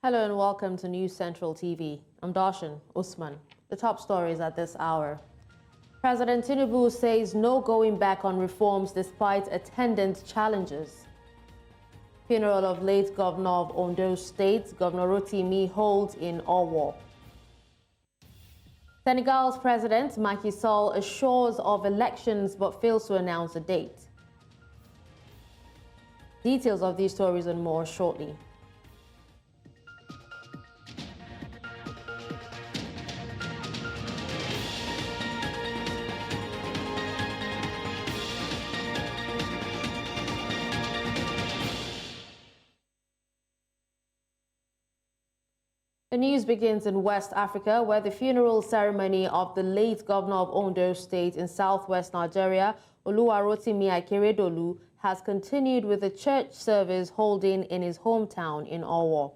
Hello and welcome to News Central TV. I'm Darshan Usman. The top stories at this hour. President Tinubu says no going back on reforms despite attendant challenges. Funeral of late Governor of Oyo State, Governor Rotimi, holds in Owo. Senegal's President Macky Sall assures of elections but fails to announce a date. Details of these stories and more shortly. The news begins in West Africa, where the funeral ceremony of the late governor of Oyo State in southwest Nigeria, Oluwarotimi Akeredolu, has continued with a church service holding in his hometown in Owo.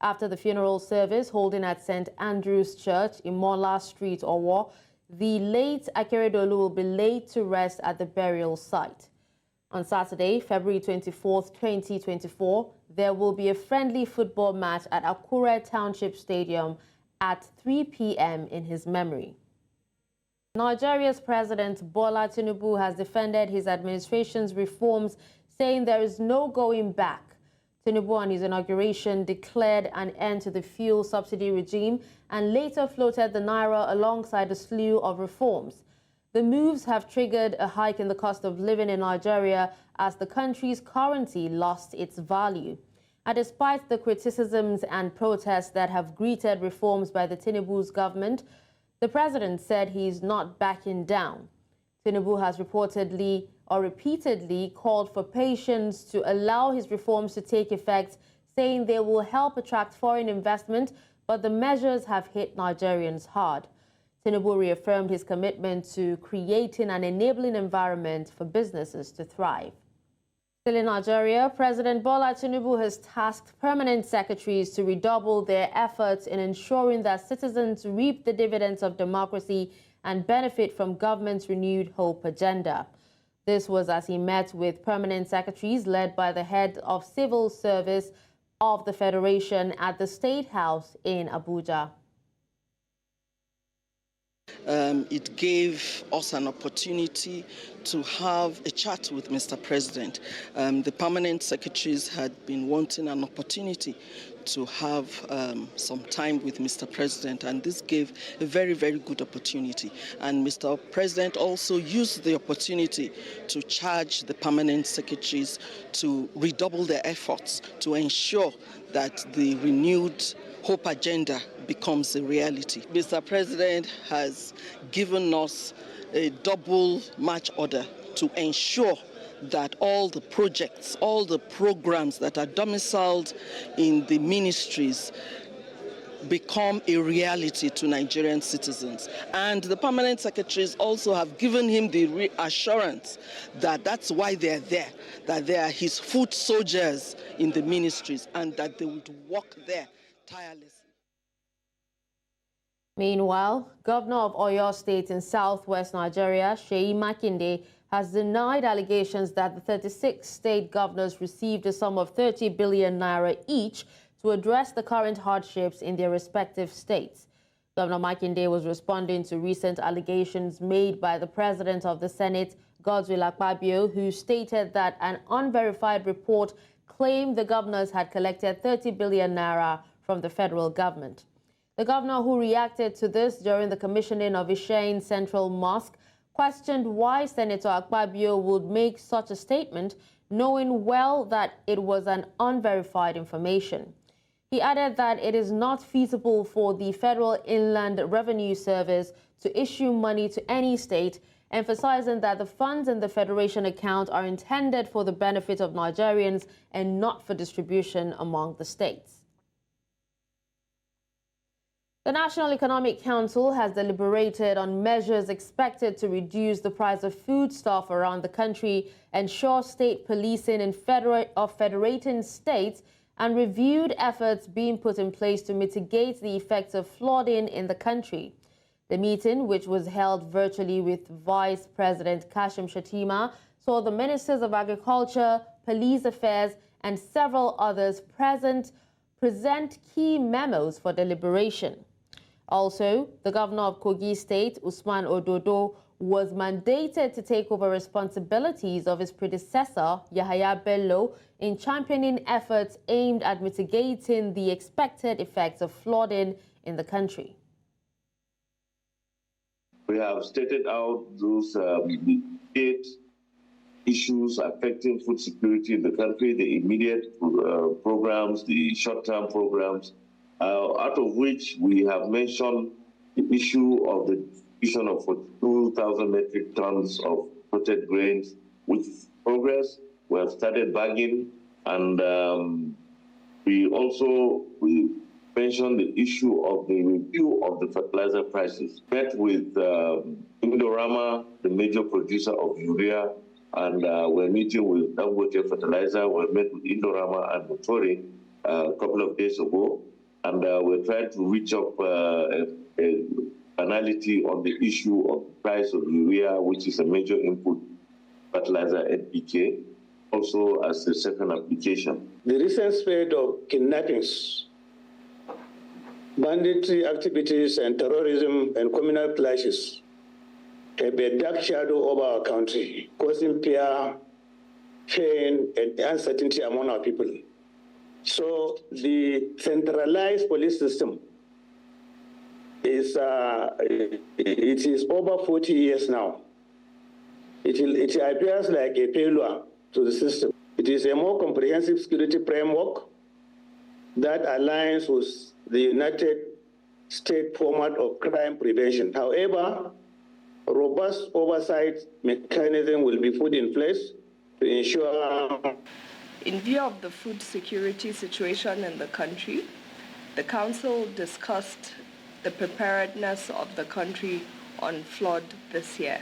After the funeral service holding at St. Andrew's Church in Mola Street, Owo, the late Akeredolu will be laid to rest at the burial site. On Saturday, February 24, 2024, there will be a friendly football match at Akure Township Stadium at 3 p.m. in his memory. Nigeria's President Bola Tinubu has defended his administration's reforms, saying there is no going back. Tinubu on his inauguration declared an end to the fuel subsidy regime and later floated the naira alongside a slew of reforms. The moves have triggered a hike in the cost of living in Nigeria as the country's currency lost its value. And despite the criticisms and protests that have greeted reforms by the Tinubu's government, the president said he is not backing down. Tinubu has reportedly or repeatedly called for patience to allow his reforms to take effect, saying they will help attract foreign investment, but the measures have hit Nigerians hard. Tinubu reaffirmed his commitment to creating an enabling environment for businesses to thrive. Still in Nigeria, President Bola Tinubu has tasked permanent secretaries to redouble their efforts in ensuring that citizens reap the dividends of democracy and benefit from government's renewed hope agenda. This was as he met with permanent secretaries led by the head of civil service of the Federation at the State House in Abuja. It gave us an opportunity to have a chat with Mr. President. The permanent secretaries had been wanting an opportunity to have some time with Mr. President, and this gave a very, very good opportunity. And Mr. President also used the opportunity to charge the permanent secretaries to redouble their efforts to ensure that the renewed hope agenda becomes a reality. Mr. President has given us a double march order to ensure that all the projects, all the programs that are domiciled in the ministries become a reality to Nigerian citizens. And the permanent secretaries also have given him the reassurance that that's why they're there, that they are his foot soldiers in the ministries and that they would work there tirelessly. Meanwhile, Governor of Oyo State in southwest Nigeria, Seyi Makinde, has denied allegations that the 36 state governors received a sum of 30 billion naira each to address the current hardships in their respective states. Governor Makinde was responding to recent allegations made by the President of the Senate, Godswill Akpabio, who stated that an unverified report claimed the governors had collected 30 billion naira from the federal government. The governor, who reacted to this during the commissioning of Iseyin Central Mosque, questioned why Senator Akpabio would make such a statement, knowing well that it was an unverified information. He added that it is not feasible for the Federal Inland Revenue Service to issue money to any state, emphasizing that the funds in the Federation account are intended for the benefit of Nigerians and not for distribution among the states. The National Economic Council has deliberated on measures expected to reduce the price of foodstuff around the country, ensure state policing in federating states, and reviewed efforts being put in place to mitigate the effects of flooding in the country. The meeting, which was held virtually with Vice President Kashim Shettima, saw the Ministers of Agriculture, Police Affairs, and several others present, present key memos for deliberation. Also, the governor of Kogi State, Usman Ododo, was mandated to take over responsibilities of his predecessor, Yahaya Bello, in championing efforts aimed at mitigating the expected effects of flooding in the country. We have stated out those immediate issues affecting food security in the country, the immediate programs, the short-term programs, out of which we have mentioned the issue of the distribution of 42,000 metric tons of coated grains, which progress. We have started bagging, and we mentioned the issue of the review of the fertilizer prices. Met with Indorama, the major producer of urea, and we're meeting with Dangote Fertilizer. We met with Indorama and Motori a couple of days ago, and we're trying to reach up a finality on the issue of the price of urea, which is a major input fertilizer NPK, also as the second application. The recent spate of kidnappings, banditry activities, and terrorism and communal clashes have a dark shadow over our country, causing fear, pain, and uncertainty among our people. So the centralized police system is it is over 40 years now. It appears like a failure to the system. It is a more comprehensive security framework that aligns with the United States format of crime prevention. However, a robust oversight mechanism will be put in place to ensure. In view of the food security situation in the country, the Council discussed the preparedness of the country on flood this year.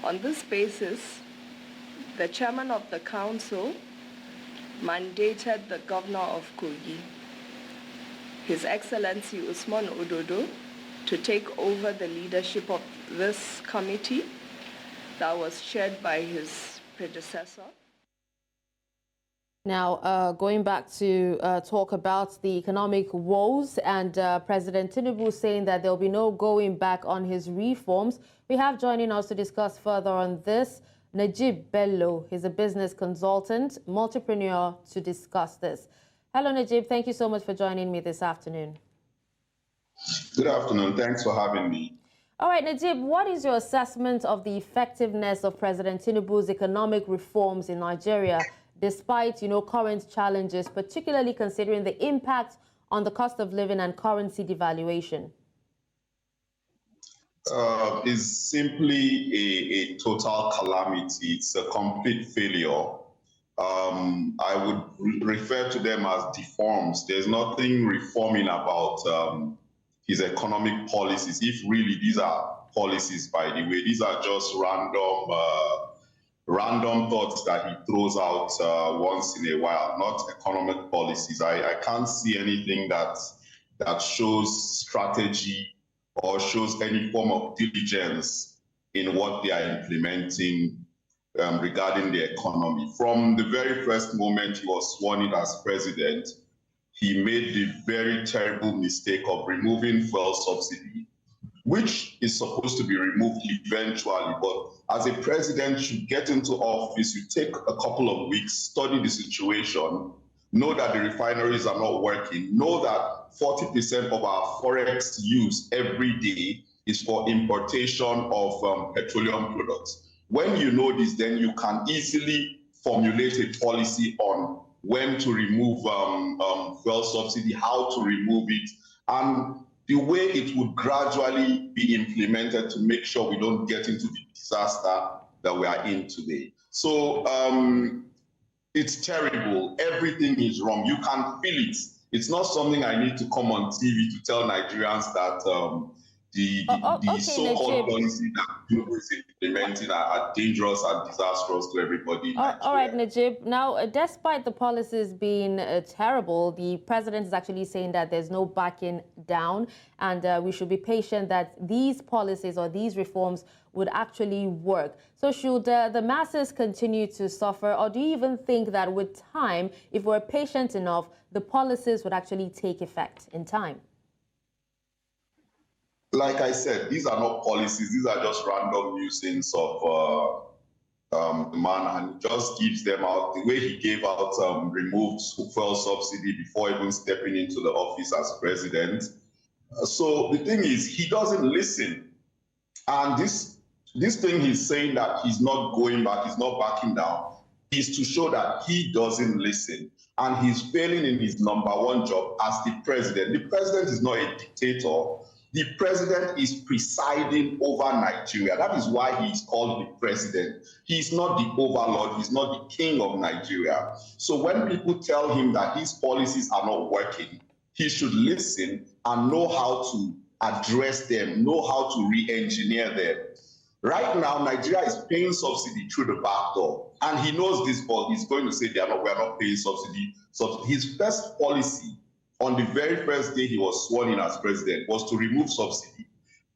On this basis, the chairman of the Council mandated the governor of Kogi, His Excellency Usman Ododo, to take over the leadership of this committee that was chaired by his predecessor. Now, going back to talk about the economic woes and President Tinubu saying that there will be no going back on his reforms. We have joining us to discuss further on this, Najib Bello. He's a business consultant, multipreneur, to discuss this. Hello, Najib. Thank you so much for joining me this afternoon. Good afternoon. Thanks for having me. All right, Najib, what is your assessment of the effectiveness of President Tinubu's economic reforms in Nigeria, despite, current challenges, particularly considering the impact on the cost of living and currency devaluation? It's simply a total calamity. It's a complete failure. I would refer to them as deforms. There's nothing reforming about his economic policies. If really these are policies, by the way, these are just random thoughts that he throws out once in a while, not economic policies. I can't see anything that shows strategy or shows any form of diligence in what they are implementing regarding the economy. From the very first moment he was sworn in as president, he made the very terrible mistake of removing fuel subsidy, which is supposed to be removed eventually. But as a president, you get into office, you take a couple of weeks, study the situation, know that the refineries are not working, know that 40% of our forex use every day is for importation of petroleum products. When you know this, then you can easily formulate a policy on when to remove fuel subsidy, how to remove it, and the way it would gradually be implemented to make sure we don't get into the disaster that we are in today. So it's terrible. Everything is wrong. You can feel it. It's not something I need to come on TV to tell Nigerians that the so-called policies that Tinubu is implementing are dangerous and disastrous to everybody in Nigeria. All right, Najib. Now, despite the policies being terrible, the president is actually saying that there's no backing down, and we should be patient that these policies or these reforms would actually work. So should the masses continue to suffer, or do you even think that with time, if we're patient enough, the policies would actually take effect in time? Like I said, these are not policies. These are just random musings of the man, and he just gives them out the way he gave out removed fuel subsidy before even stepping into the office as president. So the thing is, he doesn't listen. And this thing he's saying that he's not going back, he's not backing down, is to show that he doesn't listen. And he's failing in his #1 job as the president. The president is not a dictator. The president is presiding over Nigeria. That is why he is called the president. He is not the overlord. He's not the king of Nigeria. So when people tell him that his policies are not working, he should listen and know how to address them, know how to re-engineer them. Right now, Nigeria is paying subsidy through the back door. And he knows this, but he's going to say we're not paying subsidy. So his first policy on the very first day he was sworn in as president was to remove subsidy.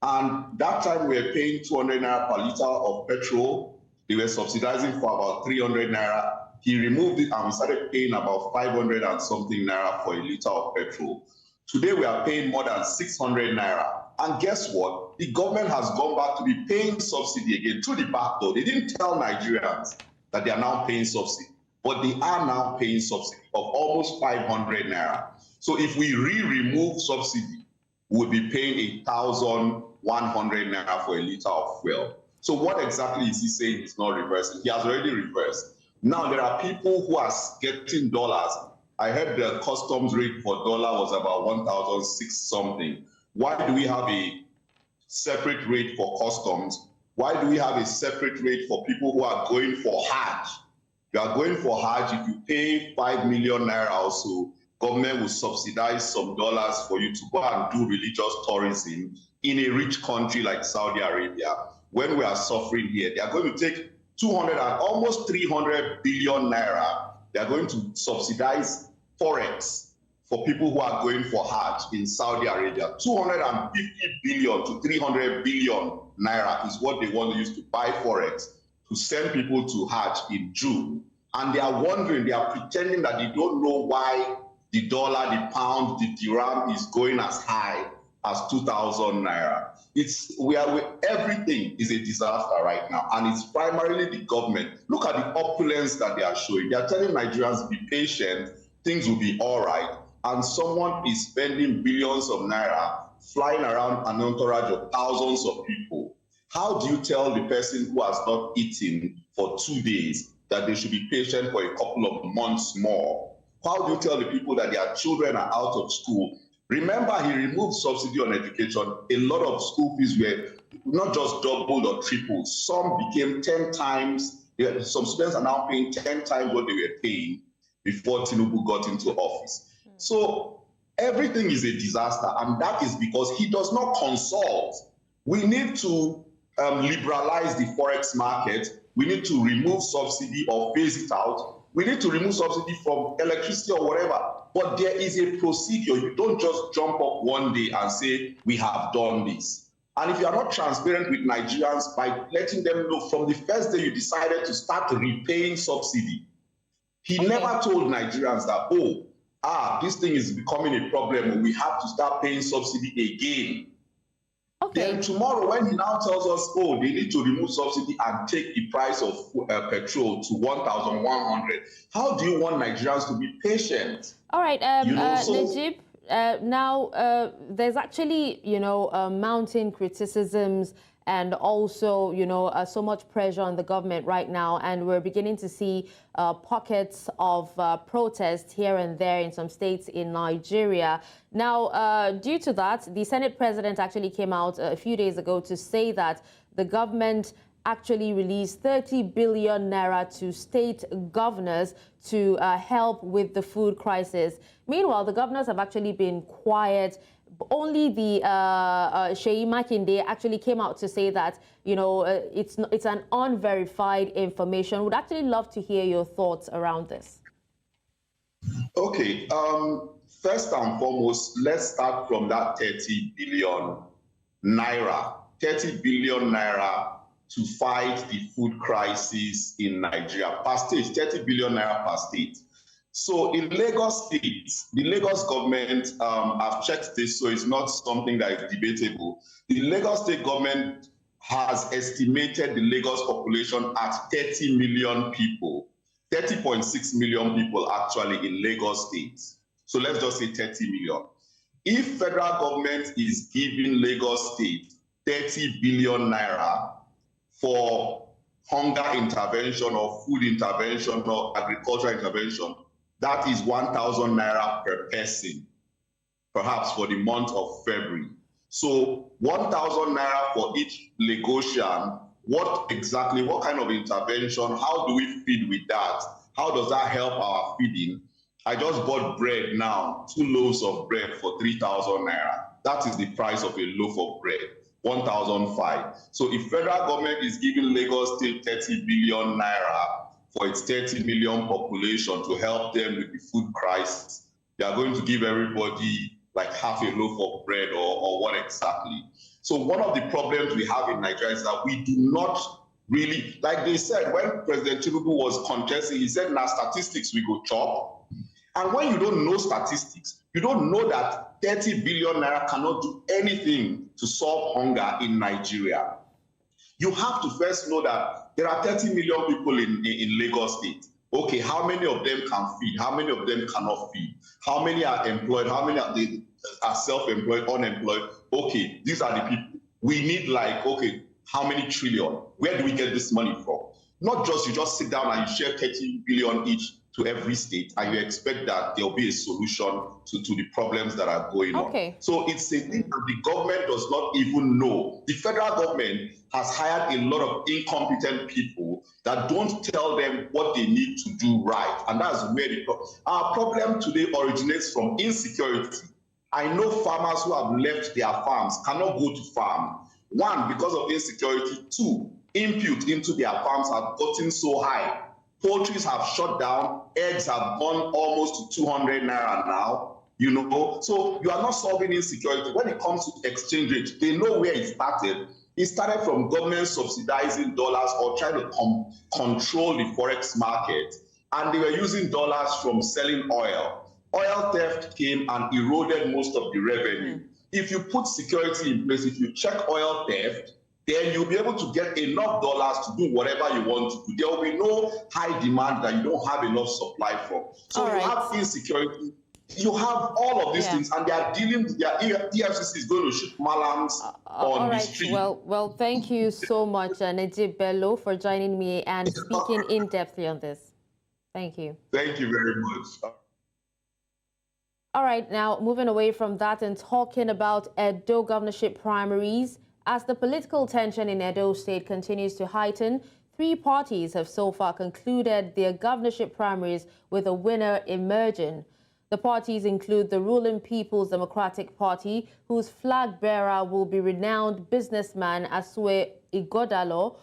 And that time we were paying 200 naira per liter of petrol. They were subsidizing for about 300 naira. He removed it and we started paying about 500 and something naira for a liter of petrol. Today we are paying more than 600 naira. And guess what? The government has gone back to be paying subsidy again through the back door. They didn't tell Nigerians that they are now paying subsidy, but they are now paying subsidy of almost 500 naira. So if we remove subsidy, we'll be paying 1,100 naira for a liter of fuel. So what exactly is he saying he's not reversing? He has already reversed. Now there are people who are getting dollars. I heard the customs rate for dollar was about 1,006 something. Why do we have a separate rate for customs? Why do we have a separate rate for people who are going for Hajj? You are going for Hajj, if you pay 5 million naira or so, government will subsidize some dollars for you to go and do religious tourism in a rich country like Saudi Arabia. When we are suffering here, they are going to take 200 and almost 300 billion naira. They are going to subsidize Forex for people who are going for Hajj in Saudi Arabia. 250 billion to 300 billion naira is what they want to use to buy Forex to send people to Hajj in June. And they are wondering, they are pretending that they don't know why the dollar, the pound, the dirham is going as high as 2,000 naira. Everything is a disaster right now, and it's primarily the government. Look at the opulence that they are showing. They are telling Nigerians, be patient, things will be all right. And someone is spending billions of naira flying around an entourage of thousands of people. How do you tell the person who has not eaten for 2 days that they should be patient for a couple of months more? How do you tell the people that their children are out of school? Remember, he removed subsidy on education. A lot of school fees were not just doubled or tripled. Some became 10 times. Some students are now paying 10 times what they were paying before Tinubu got into office. So everything is a disaster, and that is because he does not consult. We need to liberalize the Forex market. We need to remove subsidy or phase it out. We need to remove subsidy from electricity or whatever. But there is a procedure. You don't just jump up one day and say, we have done this. And if you are not transparent with Nigerians by letting them know from the first day you decided to start repaying subsidy, he never told Nigerians that, this thing is becoming a problem. We have to start paying subsidy again. Then tomorrow, when he now tells us, they need to remove subsidy and take the price of petrol to 1,100, how do you want Nigerians to be patient? All right, Najib, now there's actually, mounting criticisms and also, so much pressure on the government right now. And we're beginning to see pockets of protest here and there in some states in Nigeria. Now, due to that, the Senate President actually came out a few days ago to say that the government actually released 30 billion naira to state governors to help with the food crisis. Meanwhile, the governors have actually been quiet, only the Seyi Makinde actually came out to say that, you know, it's an unverified information. Would actually love to hear your thoughts around this. Okay, first and foremost, let's start from that 30 billion naira. 30 billion naira to fight the food crisis in Nigeria per state, 30 billion naira per state. So in Lagos State, the Lagos government, I've checked this, so it's not something that is debatable. The Lagos State government has estimated the Lagos population at 30 million people, 30.6 million people actually in Lagos State. So let's just say 30 million. If federal government is giving Lagos State 30 billion naira for hunger intervention or food intervention or agricultural intervention, that is 1,000 naira per person, perhaps for the month of February. So 1,000 naira for each Lagosian. What kind of intervention? How do we feed with that? How does that help our feeding? I just bought bread now, 2 loaves of bread for 3,000 naira. That is the price of a loaf of bread, 1,005. So if federal government is giving Lagos State 30 billion naira for its 30 million population to help them with the food crisis, they are going to give everybody like half a loaf of bread or what exactly? So one of the problems we have in Nigeria is that we do not really, like they said, when President Tinubu was contesting, he said, now statistics we go chop. And when you don't know statistics, you don't know that 30 billion naira cannot do anything to solve hunger in Nigeria. You have to first know that there are 30 million people in Lagos State. Okay, how many of them can feed? How many of them cannot feed? How many are employed? How many are self-employed, unemployed? Okay, these are the people. We need like, okay, how many trillion? Where do we get this money from? Not just you just sit down and you share 30 billion each to every state and you expect that there'll be a solution to the problems that are going on. So it's a thing that the government does not even know. The federal government has hired a lot of incompetent people that don't tell them what they need to do right. And that's where our problem today originates from insecurity. I know farmers who have left their farms cannot go to farm. 1, because of insecurity. 2, input into their farms have gotten so high. Poultries have shut down, eggs have gone almost to 200 naira now, you know. So you are not solving insecurity. When it comes to exchange rate, they know where it started. It started from government subsidizing dollars or trying to control the forex market. And they were using dollars from selling oil. Oil theft came and eroded most of the revenue. If you put security in place, if you check oil theft, then you'll be able to get enough dollars to do whatever you want to do. There will be no high demand that you don't have enough supply from. So you have insecurity, you have all of these things, and they are dealing with their EFCC is going to shoot malams on the street. Well, thank you so much, Najib Bello, for joining me and speaking in-depthly on this. Thank you. Thank you very much. All right, now moving away from that and talking about Edo governorship primaries. As the political tension in Edo State continues to heighten, 3 parties have so far concluded their governorship primaries with a winner emerging. The parties include the ruling People's Democratic Party, whose flag bearer will be renowned businessman Asue Igodalo.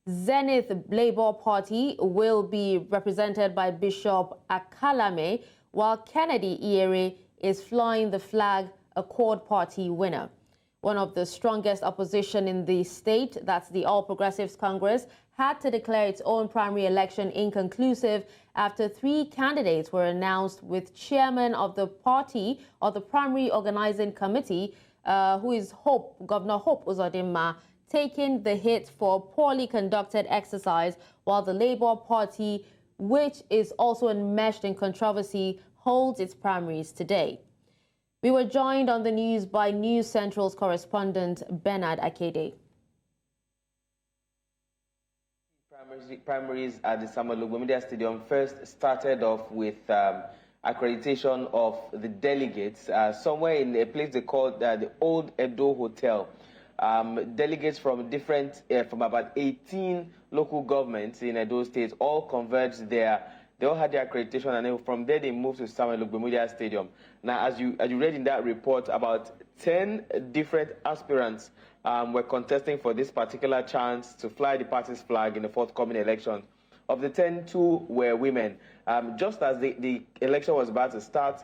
Zenith Labour Party will be represented by Bishop Akalame, while Kennedy Iyere is flying the flag Accord Party winner. One of the strongest opposition in the state, that's the All Progressives Congress, had to declare its own primary election inconclusive after 3 candidates were announced, with chairman of the party or the primary organizing committee, who is Governor Hope Uzodinma, taking the hit for poorly conducted exercise, while the Labour Party, which is also enmeshed in controversy, holds its primaries today. We were joined on the news by News Central's correspondent Bernard Akede. Primaries at the Samuel Ogbomedia Stadium first started off with accreditation of the delegates somewhere in a place they call the Old Edo Hotel. Delegates from from about 18 local governments in Edo State all converged there They all had their accreditation, and then from there they moved to Samuel Ogbemudia Stadium. Now, as you read in that report, about 10 different aspirants were contesting for this particular chance to fly the party's flag in the forthcoming election. Of the 10, 2 were women. Just as the election was about to start,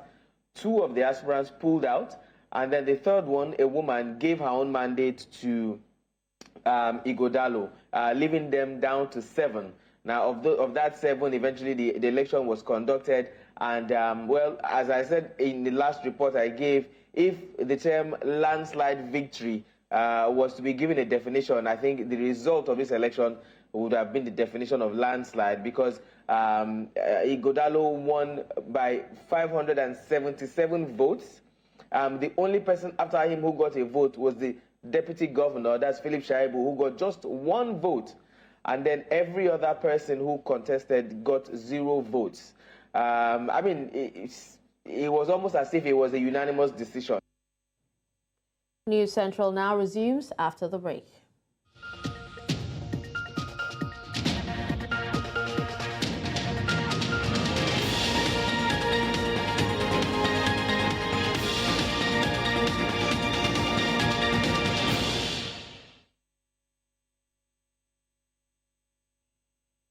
2 of the aspirants pulled out, and then the third one, a woman, gave her own mandate to Ighodalo, leaving them down to 7. Now, of that 7, eventually the election was conducted, and well, as I said in the last report I gave, if the term landslide victory was to be given a definition, I think the result of this election would have been the definition of landslide, because Ighodalo won by 577 votes. The only person after him who got a vote was the deputy governor, that's Philip Shaibu, who got just 1 vote. And then every other person who contested got 0 votes. I mean, it was almost as if it was a unanimous decision. News Central now resumes after the break.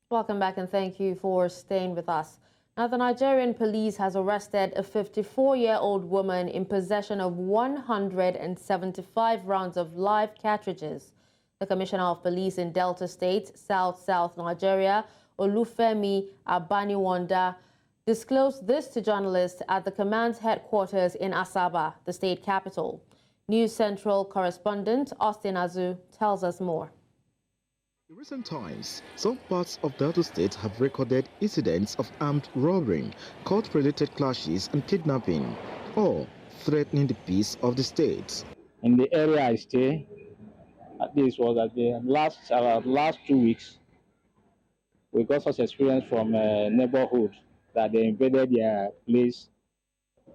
Welcome back and thank you for staying with us. Now, the Nigerian police has arrested a 54-year-old woman in possession of 175 rounds of live cartridges. The Commissioner of Police in Delta State, South Nigeria, Olufemi Abaniwanda, disclosed this to journalists at the command's headquarters in Asaba, the state capital. News Central correspondent Austin Azu tells us more. In recent times, some parts of Delta State have recorded incidents of armed robbery, court-related clashes and kidnapping, all threatening the peace of the state. In the area I stay, this was at the last 2 weeks, we got such experience from a neighborhood that they invaded their place,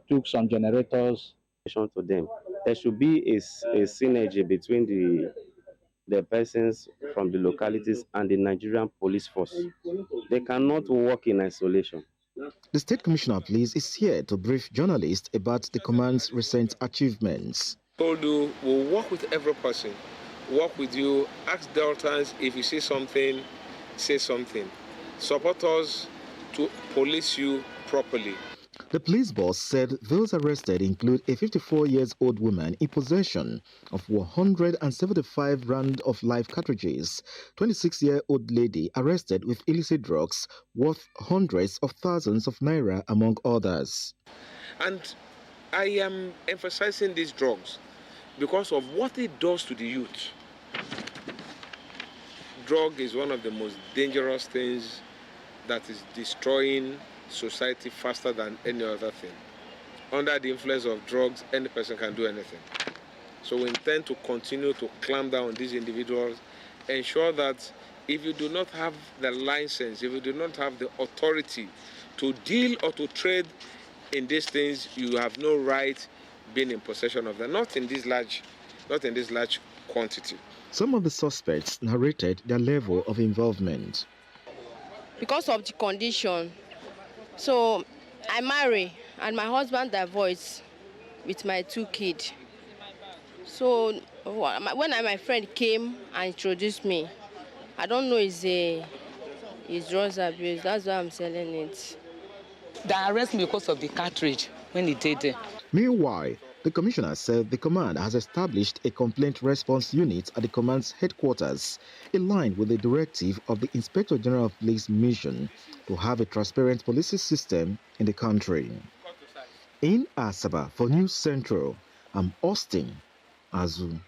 took some generators. To them, there should be a synergy between the persons from the localities and the Nigerian police force. They cannot work in isolation. The State Commissioner of Police is here to brief journalists about the command's recent achievements. Told you, we'll work with every person, work with you, ask Deltans if you see something, say something. Support us to police you properly. The police boss said those arrested include a 54-year-old woman in possession of 175 rounds of live cartridges, 26-year-old lady arrested with illicit drugs worth hundreds of thousands of naira, among others. And I am emphasizing these drugs because of what it does to the youth. Drug is one of the most dangerous things that is destroying society faster than any other thing. Under the influence of drugs, any person can do anything. So we intend to continue to clamp down on these individuals, ensure that if you do not have the license, if you do not have the authority to deal or to trade in these things, you have no right being in possession of them, not in this large quantity. Some of the suspects narrated their level of involvement. Because of the condition, so I marry and my husband divorced with my 2 kids. So when my friend came and introduced me, I don't know it's drugs abuse. That's why I'm selling it. They arrest me because of the cartridge when he did it. Meanwhile, the commissioner said the command has established a complaint response unit at the command's headquarters, in line with the directive of the Inspector General of Police mission to have a transparent policing system in the country. In Asaba for News Central, I'm Austin Azu.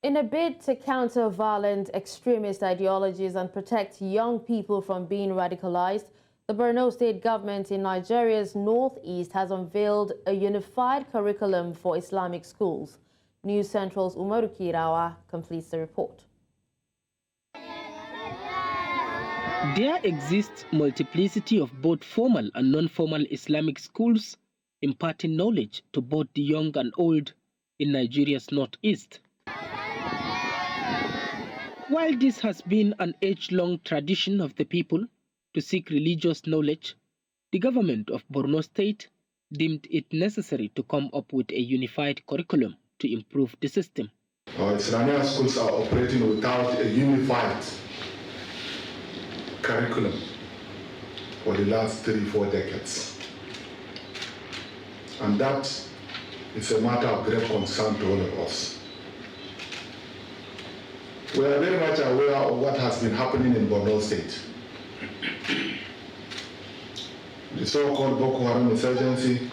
In a bid to counter violent extremist ideologies and protect young people from being radicalized, the Borau State government in Nigeria's northeast has unveiled a unified curriculum for Islamic schools. News Central's Umaru Kirawa completes the report. There exists multiplicity of both formal and non-formal Islamic schools imparting knowledge to both the young and old in Nigeria's northeast. While this has been an age-long tradition of the people, to seek religious knowledge, the government of Borno State deemed it necessary to come up with a unified curriculum to improve the system. Our Islamic schools are operating without a unified curriculum for the last 3-4 decades. And that is a matter of great concern to all of us. We are very much aware of what has been happening in Borau State. The so-called Boko Haram insurgency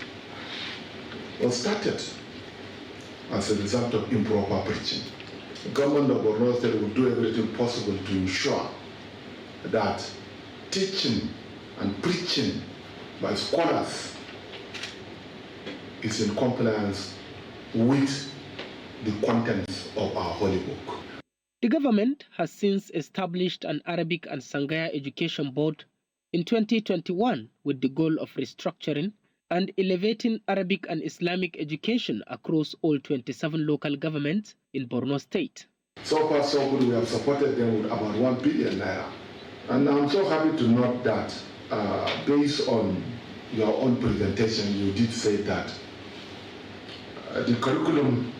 was started as a result of improper preaching. The government of Borau State will do everything possible to ensure that teaching and preaching by scholars is in compliance with the contents of our holy book. The government has since established an Arabic and Sangaya Education Board in 2021 with the goal of restructuring and elevating Arabic and Islamic education across all 27 local governments in Borno State. So far, so good. We have supported them with about 1 billion naira. And I'm so happy to note that based on your own presentation, you did say that the curriculum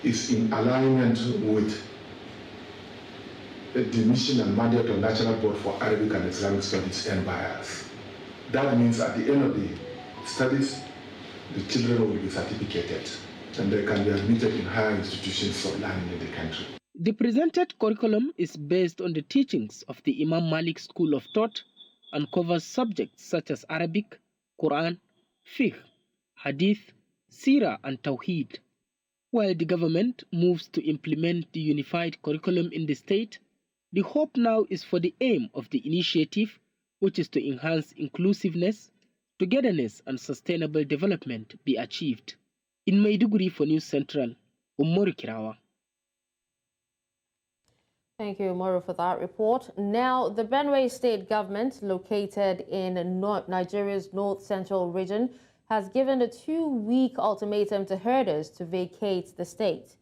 is in alignment with the mission and mandate of National Board for Arabic and Islamic Studies and Buharis. That means at the end of the studies, the children will be certificated and they can be admitted in higher institutions of learning in the country. The presented curriculum is based on the teachings of the Imam Malik School of Thought and covers subjects such as Arabic, Quran, Fiqh, Hadith, Sirah and Tawheed. While the government moves to implement the unified curriculum in the state, the hope now is for the aim of the initiative, which is to enhance inclusiveness, togetherness and sustainable development be achieved. In Maiduguri for News Central, Umaru Kirawa. Thank you, Umaru, for that report. Now, the Benue State government, located in Nigeria's north-central region, has given a 2-week ultimatum to herders to vacate the state.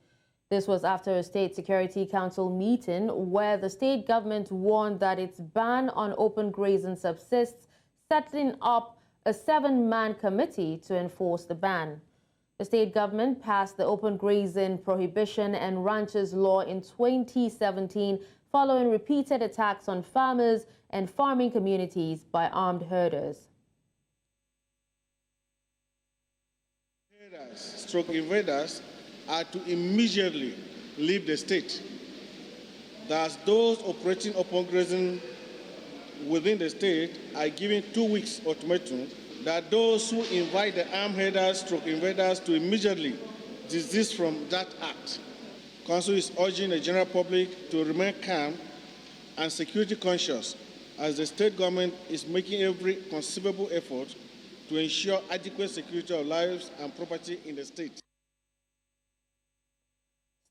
This was after a State Security Council meeting where the state government warned that its ban on open grazing subsists, setting up a 7-man committee to enforce the ban. The state government passed the open grazing prohibition and ranchers law in 2017 following repeated attacks on farmers and farming communities by armed herders. Invaders are to immediately leave the state. Thus, those operating open grazing within the state are given 2 weeks ultimatum that those who invite the armed herders, invaders to immediately desist from that act. Council is urging the general public to remain calm and security conscious as the state government is making every conceivable effort to ensure adequate security of lives and property in the state.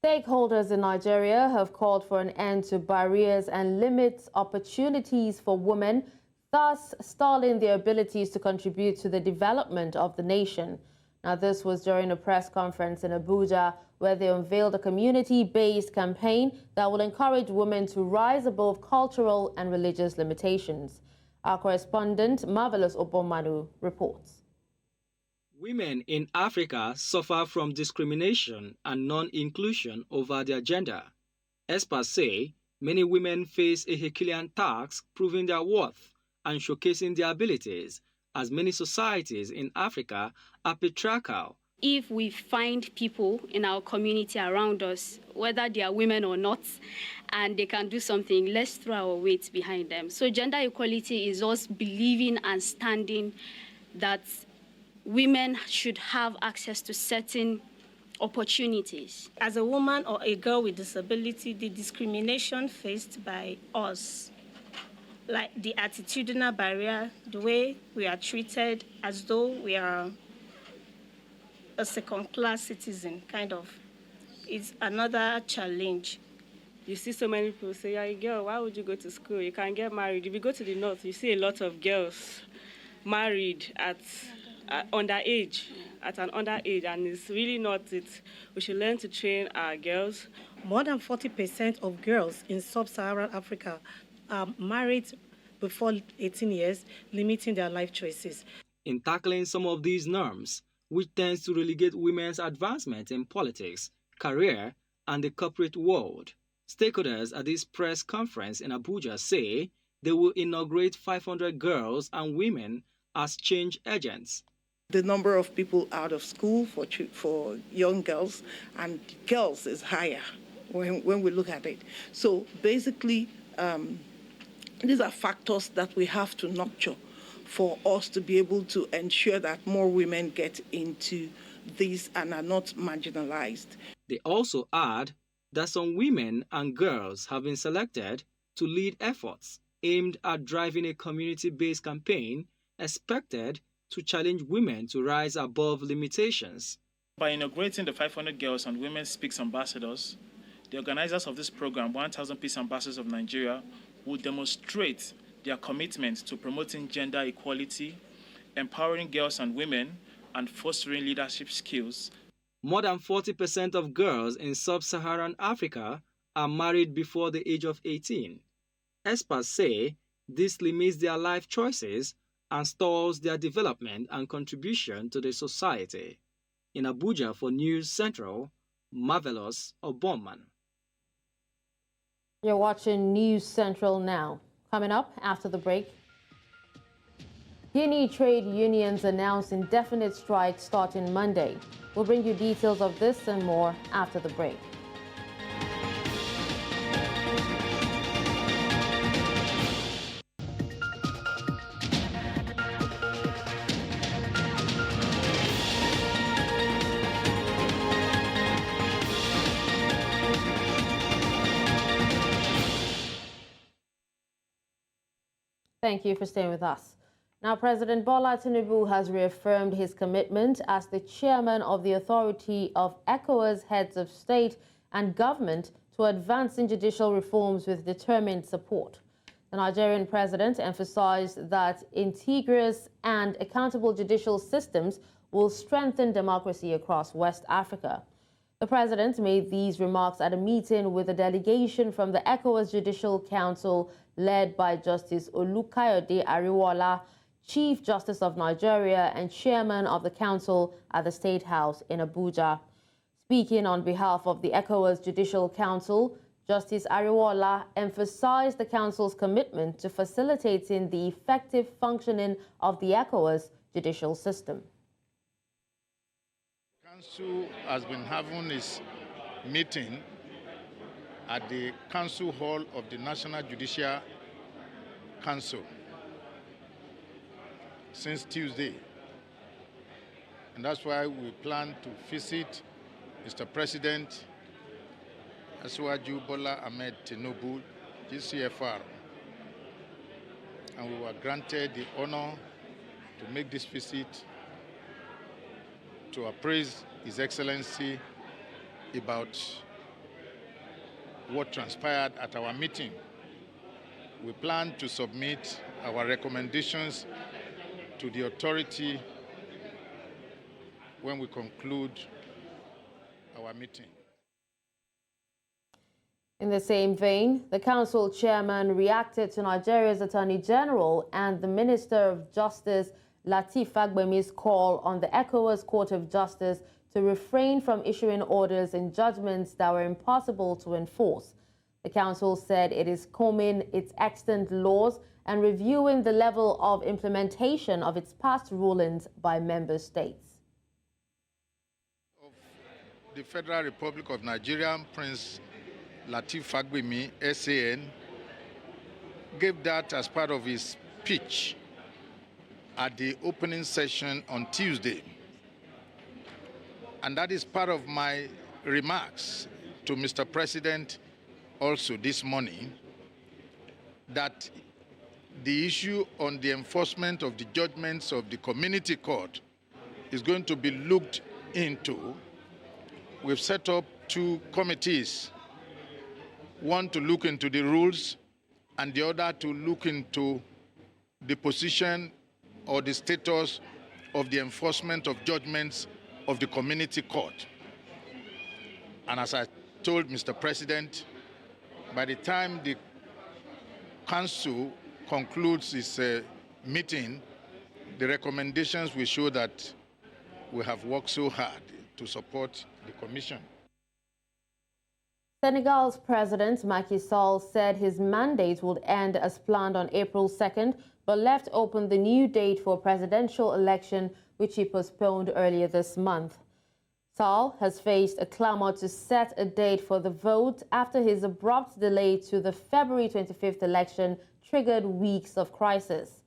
Stakeholders in Nigeria have called for an end to barriers and limit opportunities for women, thus stalling their abilities to contribute to the development of the nation. Now, this was during a press conference in Abuja where they unveiled a community-based campaign that will encourage women to rise above cultural and religious limitations. Our correspondent, Marvelous Obomanu, reports. Women in Africa suffer from discrimination and non-inclusion over their gender. Experts say many women face a Herculean task proving their worth and showcasing their abilities, as many societies in Africa are patriarchal. If we find people in our community around us, whether they are women or not, and they can do something, let's throw our weight behind them. So gender equality is us believing and standing that women should have access to certain opportunities. As a woman or a girl with disability, the discrimination faced by us, like the attitudinal barrier, the way we are treated as though we are a second-class citizen, kind of, is another challenge. You see so many people say, "You're a girl, why would you go to school? You can't get married." If you go to the north, you see a lot of girls married at underage, at an underage, and it's really not it. We should learn to train our girls. More than 40% of girls in sub-Saharan Africa are married before 18 years, limiting their life choices. In tackling some of these norms, which tends to relegate women's advancement in politics, career, and the corporate world, stakeholders at this press conference in Abuja say they will inaugurate 500 girls and women as change agents. The number of people out of school for young girls and girls is higher when we look at it. So basically, these are factors that we have to nurture for us to be able to ensure that more women get into this and are not marginalized. They also add that some women and girls have been selected to lead efforts aimed at driving a community-based campaign expected to challenge women to rise above limitations. By inaugurating the 500 Girls and Women Speaks Ambassadors, the organizers of this program, 1,000 Peace Ambassadors of Nigeria, will demonstrate their commitment to promoting gender equality, empowering girls and women, and fostering leadership skills. More than 40% of girls in sub-Saharan Africa are married before the age of 18. Experts say this limits their life choices and stalls their development and contribution to the society. In Abuja for News Central, Marvelous Obonman. You're watching News Central now. Coming up after the break, Guinea trade unions announced indefinite strike starting Monday. We'll bring you details of this and more after the break. Thank you for staying with us. Now, President Bola Tinubu has reaffirmed his commitment as the chairman of the Authority of ECOWAS Heads of State and Government to advancing judicial reforms with determined support. The Nigerian president emphasized that integrous and accountable judicial systems will strengthen democracy across West Africa. The president made these remarks at a meeting with a delegation from the ECOWAS Judicial Council led by Justice Olukayode Ariwola, Chief Justice of Nigeria and Chairman of the Council at the State House in Abuja. Speaking on behalf of the ECOWAS Judicial Council, Justice Ariwola emphasized the Council's commitment to facilitating the effective functioning of the ECOWAS judicial system. The Council has been having its meeting at the Council Hall of the National Judicial Council since Tuesday. And that's why we plan to visit Mr. President Asiwaju Bola Ahmed Tinubu, GCFR. And we were granted the honor to make this visit to appraise His Excellency about what transpired at our meeting. We plan to submit our recommendations to the authority when we conclude our meeting. In the same vein, the council chairman reacted to Nigeria's Attorney General and the Minister of Justice Lateef Fagbemi's call on the ECOWAS Court of Justice to refrain from issuing orders and judgments that were impossible to enforce. The council said it is combing its extant laws and reviewing the level of implementation of its past rulings by member states. Of the Federal Republic of Nigeria, Prince Lateef Fagbemi, SAN, gave that as part of his speech at the opening session on Tuesday. And that is part of my remarks to Mr. President also this morning, that the issue on the enforcement of the judgments of the community court is going to be looked into. We've set up two committees, one to look into the rules and the other to look into the position or the status of the enforcement of judgments of the community court. And as I told Mr. President, by the time the council concludes its meeting, the recommendations will show that we have worked so hard to support the Commission. Senegal's President Macky Sall said his mandate would end as planned on April 2nd, but left open the new date for a presidential election, which he postponed earlier this month. Sall has faced a clamor to set a date for the vote after his abrupt delay to the February 25th election triggered weeks of crisis.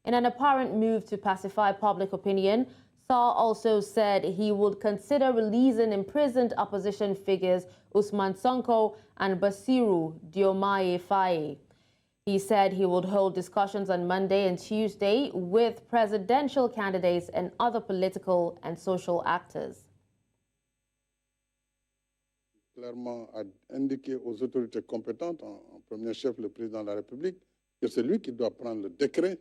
In an apparent move to pacify public opinion, Sall also said he would consider releasing imprisoned opposition figures Usman Sonko and Basiru Diomaye Faye. He said he would hold discussions on Monday and Tuesday with presidential candidates and other political and social actors. Clairement a indiqué aux autorités compétentes, en premier chef le président de la République, que c'est lui qui doit prendre le décret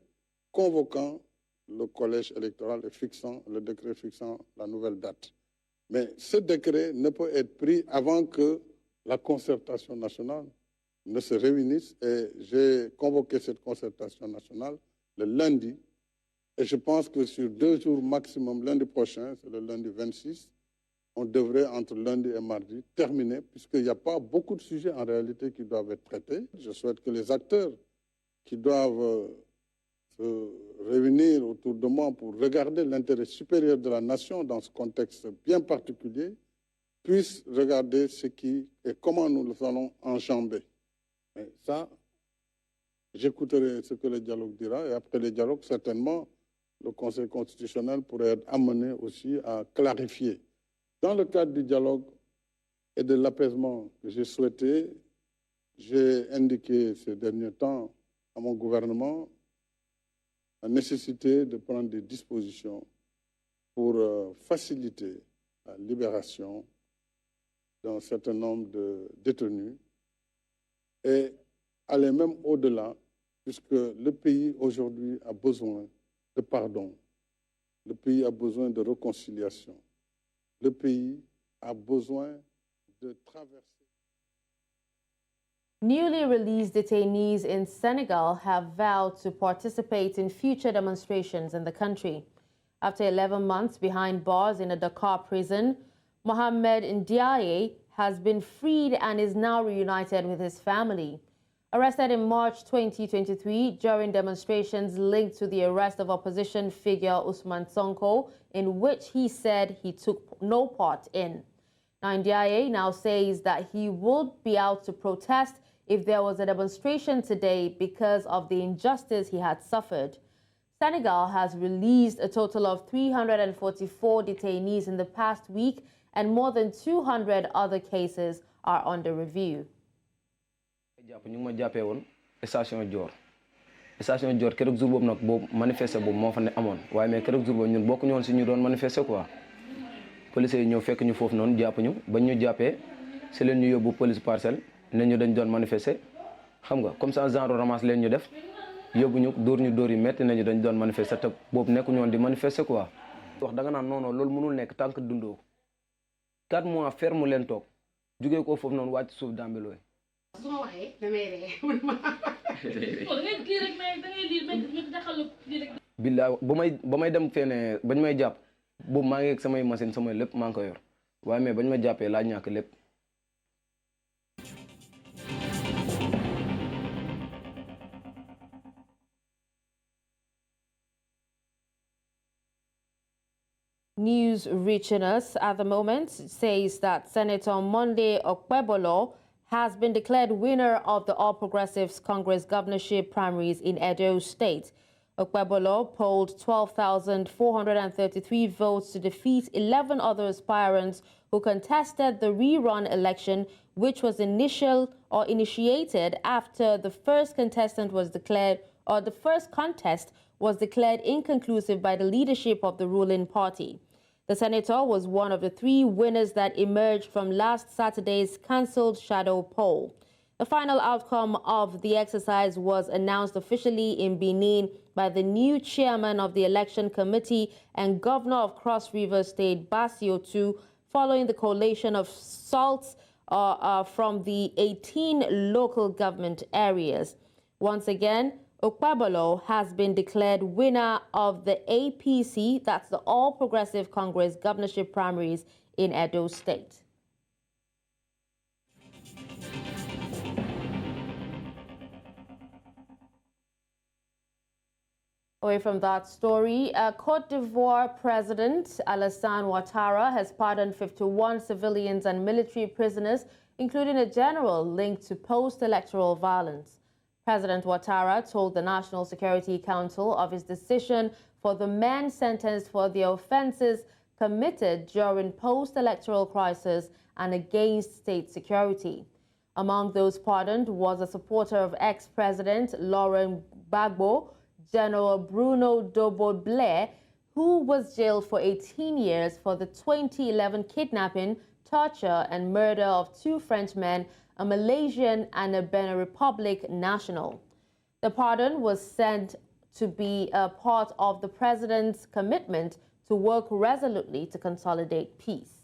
convoquant le collège électoral et fixant le décret fixant la nouvelle date. Mais ce décret ne peut être pris avant que la concertation nationale ne se réunisse, et j'ai convoqué cette concertation nationale le lundi, et je pense que sur 2 jours maximum, lundi prochain, c'est le lundi 26, on devrait, entre lundi et mardi, terminer, puisqu'il n'y a pas beaucoup de sujets en réalité qui doivent être traités. Je souhaite que les acteurs qui doivent se réunir autour de moi pour regarder l'intérêt supérieur de la nation dans ce contexte bien particulier puissent regarder ce qui et comment nous le allons enjamber. Et ça, j'écouterai ce que le dialogue dira, et après le dialogue, certainement, le Conseil constitutionnel pourrait être amené aussi à clarifier. Dans le cadre du dialogue et de l'apaisement que j'ai souhaité, j'ai indiqué ces derniers temps à mon gouvernement la nécessité de prendre des dispositions pour faciliter la libération d'un certain nombre de détenus et aller même au-delà, puisque le pays aujourd'hui a besoin de pardon, le pays a besoin de réconciliation. Le pays a besoin de traverser. Newly released detainees in Senegal have vowed to participate in future demonstrations in the country. After 11 months behind bars in a Dakar prison, Mohamed Ndiaye has been freed and is now reunited with his family. Arrested in March 2023 during demonstrations linked to the arrest of opposition figure Usman Sonko, in which he said he took no part in. Now, Ndiaye now says that he would be out to protest if there was a demonstration today because of the injustice he had suffered. Senegal has released a total of 344 detainees in the past week, and more than 200 other cases are under review. ñu ma jàppee woon station Dior keroog jour boobu nag boobu manifester boobu moo fa ne amoon waaye mais keroog jour boobu ñun bokk ñu woon si ñu doon manifester quoi police yi ñëw fekk ñu foofu noonu jàpp ñu bañ ñu jàppee si leen ñu yóbbu police parcelle ne ñu dañ doon manifester xam nga comme ça genre ramasse leen ñu def yóbbu ñu dóor yi metti nañu dañ doon manifester te boobu nekkuñu woon di manifester quoi. wax da nga naan non loolu mënul nekk tant que dundoo 4 mois ferme leen toog jugee ko foofu noonu wàcc suuf dambelooy. su ma waxee damay ree ngay kii rek mais da ngay lire mais daxal lii rek. billaay ba may dem fene bañ may jàpp boobu maa ngi ak samay machine samay lépp maa ngi ko yor waaye mais bañ ma jàppee laa ñàkk lépp. News reaching us at the moment says that Senator Monday Okpebolo has been declared winner of the All Progressives Congress governorship primaries in Edo State. Okpebolo polled 12,433 votes to defeat 11 other aspirants who contested the rerun election, which was initiated after the first contestant was declared, or the first contest was declared inconclusive by the leadership of the ruling party. The senator was one of the 3 winners that emerged from last Saturday's cancelled shadow poll. The final outcome of the exercise was announced officially in Benin by the new chairman of the election committee and governor of Cross River State, Basiotu, following the collation of salts from the 18 local government areas. Once again, Akpabio has been declared winner of the APC, that's the All Progressive Congress governorship primaries in Edo State. Away from that story, Cote d'Ivoire President Alassane Ouattara has pardoned 51 civilians and military prisoners, including a general linked to post-electoral violence. President Ouattara told the National Security Council of his decision for the men sentenced for the offenses committed during post-electoral crisis and against state security. Among those pardoned was a supporter of ex-President Laurent Gbagbo, General Bruno Dobo-Blair, who was jailed for 18 years for the 2011 kidnapping, torture and murder of 2 Frenchmen, a Malaysian and a Benin Republic national. The pardon was sent to be a part of the president's commitment to work resolutely to consolidate peace.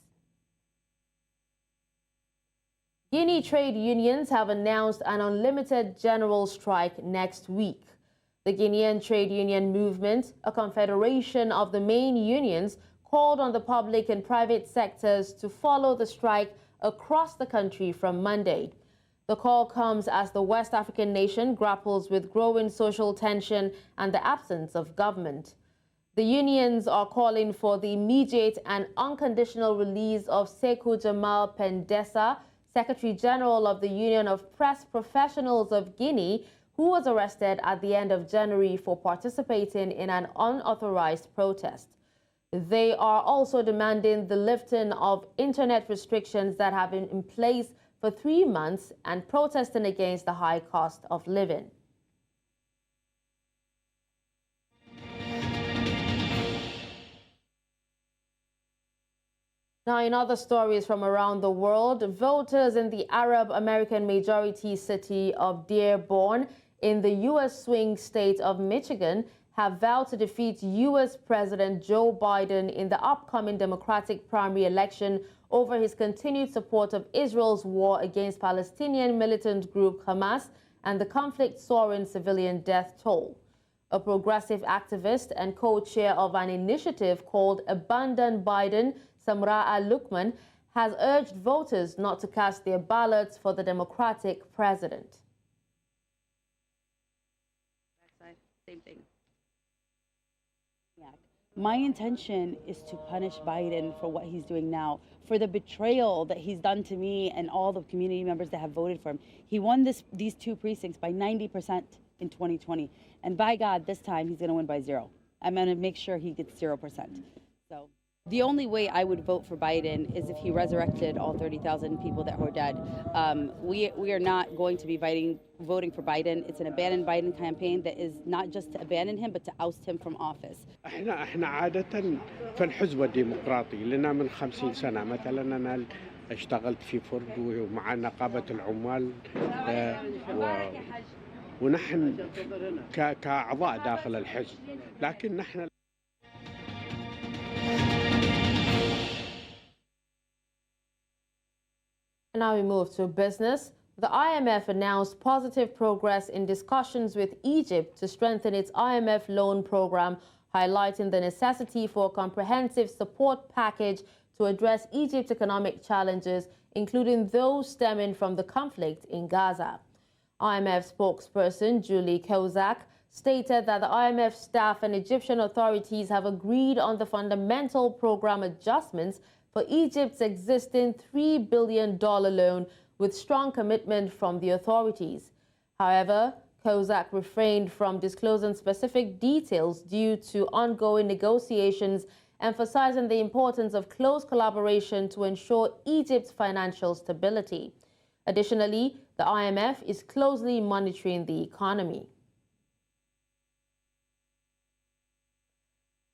Guinea trade unions have announced an unlimited general strike next week. The Guinean Trade Union Movement, a confederation of the main unions, called on the public and private sectors to follow the strike across the country from Monday. The call comes as the West African nation grapples with growing social tension and the absence of government. The unions are calling for the immediate and unconditional release of Sekou Jamal Pendessa, Secretary General of the Union of Press Professionals of Guinea, who was arrested at the end of January for participating in an unauthorized protest. They are also demanding the lifting of internet restrictions that have been in place for 3 months and protesting against the high cost of living. Now, in other stories from around the world, voters in the Arab American majority city of Dearborn in the U.S. swing state of Michigan have vowed to defeat U.S. President Joe Biden in the upcoming Democratic primary election over his continued support of Israel's war against Palestinian militant group Hamas and the conflict soaring civilian death toll. A progressive activist and co-chair of an initiative called Abandon Biden, Samraa Lukman, has urged voters not to cast their ballots for the Democratic president. Same thing. My intention is to punish Biden for what he's doing now, for the betrayal that he's done to me and all the community members that have voted for him. He won these 2 precincts by 90% in 2020. And by God, this time he's going to win by 0. I'm going to make sure he gets 0%. So the only way I would vote for Biden is if he resurrected all 30,000 people that were dead. We are not going to be voting for Biden. It's an abandon Biden campaign that is not just to abandon him, but to oust him from office. احنا عادة في الحزب الديمقراطي لنا من 50 سنة مثلا أنا اشتغلت في فرد ومع نقابة العمال ونحن كأعضاء داخل الحزب لكن نحن Now we move to business. The IMF announced positive progress in discussions with Egypt to strengthen its IMF loan program, highlighting the necessity for a comprehensive support package to address Egypt's economic challenges, including those stemming from the conflict in Gaza. IMF spokesperson Julie Kozak stated that the IMF staff and Egyptian authorities have agreed on the fundamental program adjustments for Egypt's existing $3 billion loan, with strong commitment from the authorities. However, Kozak refrained from disclosing specific details due to ongoing negotiations, emphasizing the importance of close collaboration to ensure Egypt's financial stability. Additionally, the IMF is closely monitoring the economy.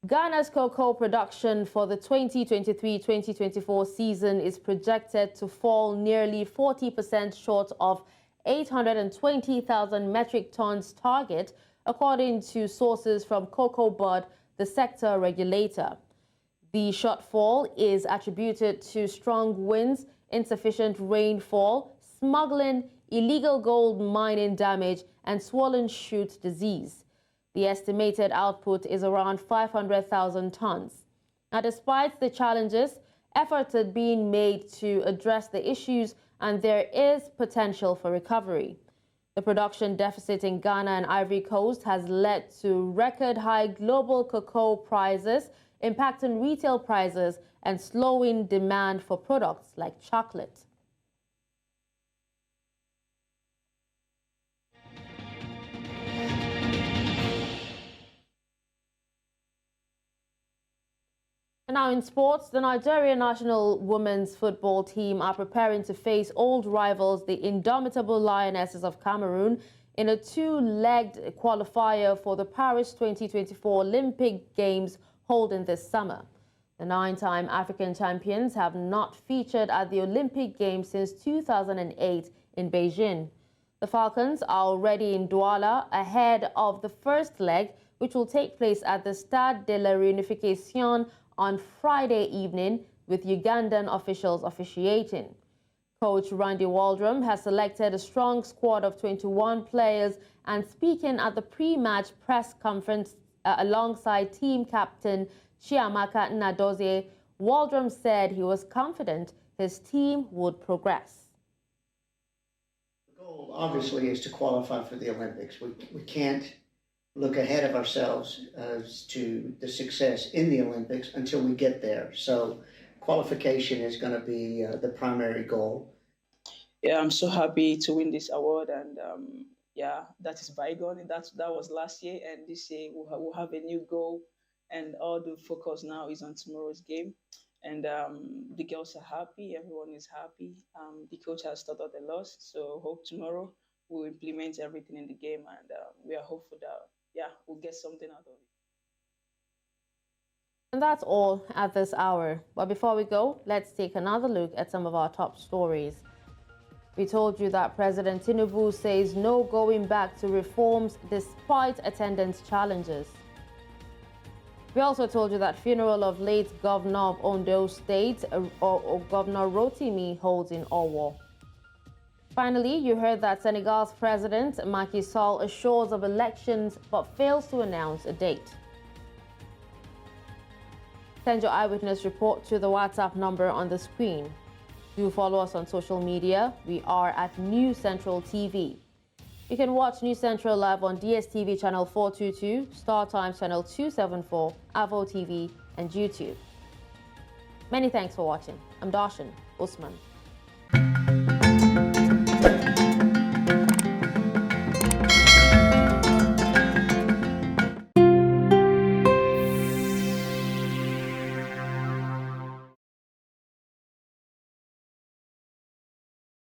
Ghana's cocoa production for the 2023-2024 season is projected to fall nearly 40% short of 820,000 metric tons target, according to sources from Cocoa Board, the sector regulator. The shortfall is attributed to strong winds, insufficient rainfall, smuggling, illegal gold mining damage, and swollen shoot disease. The estimated output is around 500,000 tons. Now, despite the challenges, efforts are being made to address the issues, and there is potential for recovery. The production deficit in Ghana and Ivory Coast has led to record-high global cocoa prices, impacting retail prices and slowing demand for products like chocolate. And now in sports, the Nigerian national women's football team are preparing to face old rivals, the indomitable Lionesses of Cameroon, in a two-legged qualifier for the Paris 2024 Olympic Games holding this summer. The nine-time African champions have not featured at the Olympic Games since 2008 in Beijing. The Falcons are already in Douala ahead of the first leg, which will take place at the Stade de la Réunification on Friday evening, with Ugandan officials officiating. Coach Randy Waldrum has selected a strong squad of 21 players, and speaking at the pre-match press conference alongside team captain Chiamaka Nnadozie, Waldrum said he was confident his team would progress. The goal, obviously, is to qualify for the Olympics. We can't look ahead of ourselves as to the success in the Olympics until we get there. So qualification is going to be the primary goal. Yeah, I'm so happy to win this award, and yeah, that is bygone. That was last year, and this year we'll have a new goal, and all the focus now is on tomorrow's game. And the girls are happy, everyone is happy. The coach has started a lot, so hope tomorrow we'll implement everything in the game, and we are hopeful that we'll get something out of it. And that's all at this hour. But before we go, let's take another look at some of our top stories. We told you that President Tinubu says no going back to reforms despite attendance challenges. We also told you that funeral of late governor of Oyo State, or Governor Rotimi, holds in Owo. Finally, you heard that Senegal's President Macky Sall assures of elections but fails to announce a date. Send your eyewitness report to the WhatsApp number on the screen. Do follow us on social media. We are at News Central TV. You can watch News Central live on DSTV channel 422, Star Times channel 274, Avo TV, and YouTube. Many thanks for watching. I'm Darshan Usman.